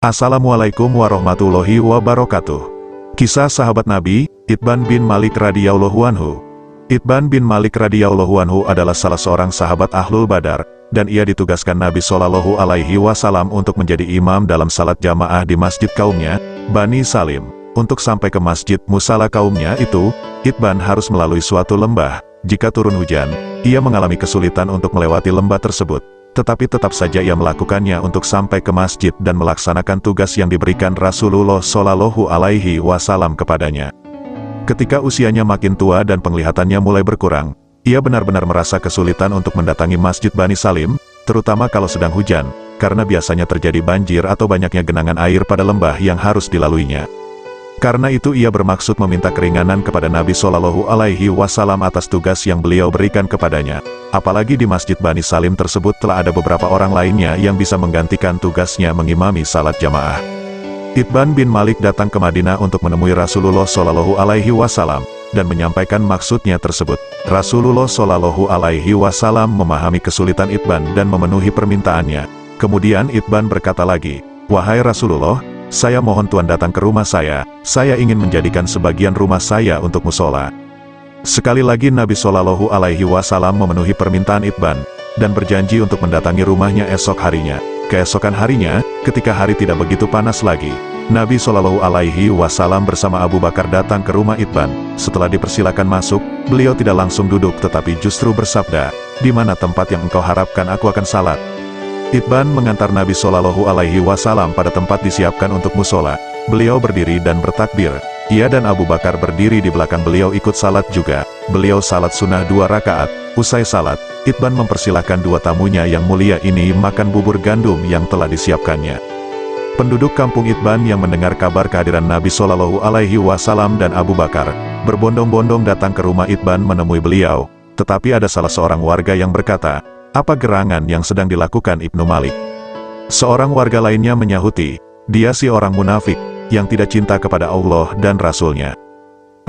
Assalamualaikum warahmatullahi wabarakatuh. Kisah sahabat Nabi, Itban bin Malik radhiyallahu anhu. Itban bin Malik radhiyallahu anhu adalah salah seorang sahabat Ahlul Badar, dan ia ditugaskan Nabi Shallallahu Alaihi Wasallam untuk menjadi imam dalam salat jamaah di masjid kaumnya, Bani Salim. Untuk sampai ke masjid musala kaumnya itu, Itban harus melalui suatu lembah. Jika turun hujan, ia mengalami kesulitan untuk melewati lembah tersebut. Tetapi tetap saja ia melakukannya untuk sampai ke masjid dan melaksanakan tugas yang diberikan Rasulullah Shallallahu Alaihi Wasallam kepadanya. Ketika usianya makin tua dan penglihatannya mulai berkurang, ia benar-benar merasa kesulitan untuk mendatangi masjid Bani Salim, terutama kalau sedang hujan, karena biasanya terjadi banjir atau banyaknya genangan air pada lembah yang harus dilaluinya. Karena itu ia bermaksud meminta keringanan kepada Nabi Shallallahu Alaihi Wasallam atas tugas yang beliau berikan kepadanya. Apalagi di masjid Bani Salim tersebut telah ada beberapa orang lainnya yang bisa menggantikan tugasnya mengimami salat jamaah. Itban bin Malik datang ke Madinah untuk menemui Rasulullah Shallallahu Alaihi Wasallam dan menyampaikan maksudnya tersebut. Rasulullah Shallallahu Alaihi Wasallam memahami kesulitan Itban dan memenuhi permintaannya. Kemudian Itban berkata lagi, "Wahai Rasulullah, saya mohon Tuan datang ke rumah saya ingin menjadikan sebagian rumah saya untuk musola." Sekali lagi Nabi Shallallahu Alaihi Wasallam memenuhi permintaan Itban, dan berjanji untuk mendatangi rumahnya esok harinya. Keesokan harinya, ketika hari tidak begitu panas lagi, Nabi Shallallahu Alaihi Wasallam bersama Abu Bakar datang ke rumah Itban. Setelah dipersilakan masuk, beliau tidak langsung duduk tetapi justru bersabda, "Di mana tempat yang engkau harapkan aku akan salat?" Itban mengantar Nabi Shallallahu Alaihi Wasallam pada tempat disiapkan untuk musola. Beliau berdiri dan bertakbir. Ia dan Abu Bakar berdiri di belakang beliau ikut salat juga. Beliau salat sunnah 2 rakaat. Usai salat, Itban mempersilahkan dua tamunya yang mulia ini makan bubur gandum yang telah disiapkannya. Penduduk kampung Itban yang mendengar kabar kehadiran Nabi Shallallahu Alaihi Wasallam dan Abu Bakar, berbondong-bondong datang ke rumah Itban menemui beliau. Tetapi ada salah seorang warga yang berkata, "Apa gerangan yang sedang dilakukan Ibnu Malik?" Seorang warga lainnya menyahuti, "Dia si orang munafik, yang tidak cinta kepada Allah dan Rasul-Nya."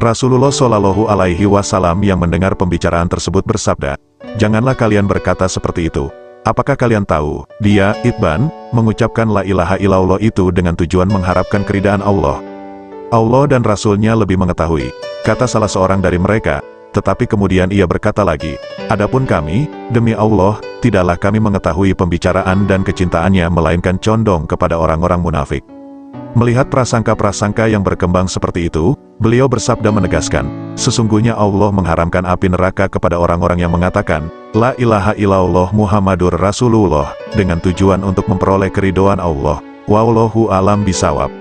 Rasulullah Shallallahu Alaihi Wasallam yang mendengar pembicaraan tersebut bersabda, "Janganlah kalian berkata seperti itu. Apakah kalian tahu, dia, Itban, mengucapkan la ilaha illallah itu dengan tujuan mengharapkan keridaan Allah. Allah dan Rasul-Nya lebih mengetahui," kata salah seorang dari mereka. Tetapi kemudian ia berkata lagi, "Adapun kami, demi Allah, tidaklah kami mengetahui pembicaraan dan kecintaannya melainkan condong kepada orang-orang munafik." Melihat prasangka-prasangka yang berkembang seperti itu, beliau bersabda menegaskan, "Sesungguhnya Allah mengharamkan api neraka kepada orang-orang yang mengatakan, La ilaha illallah Muhammadur Rasulullah, dengan tujuan untuk memperoleh keridhaan Allah. Wallahu alam bisawab."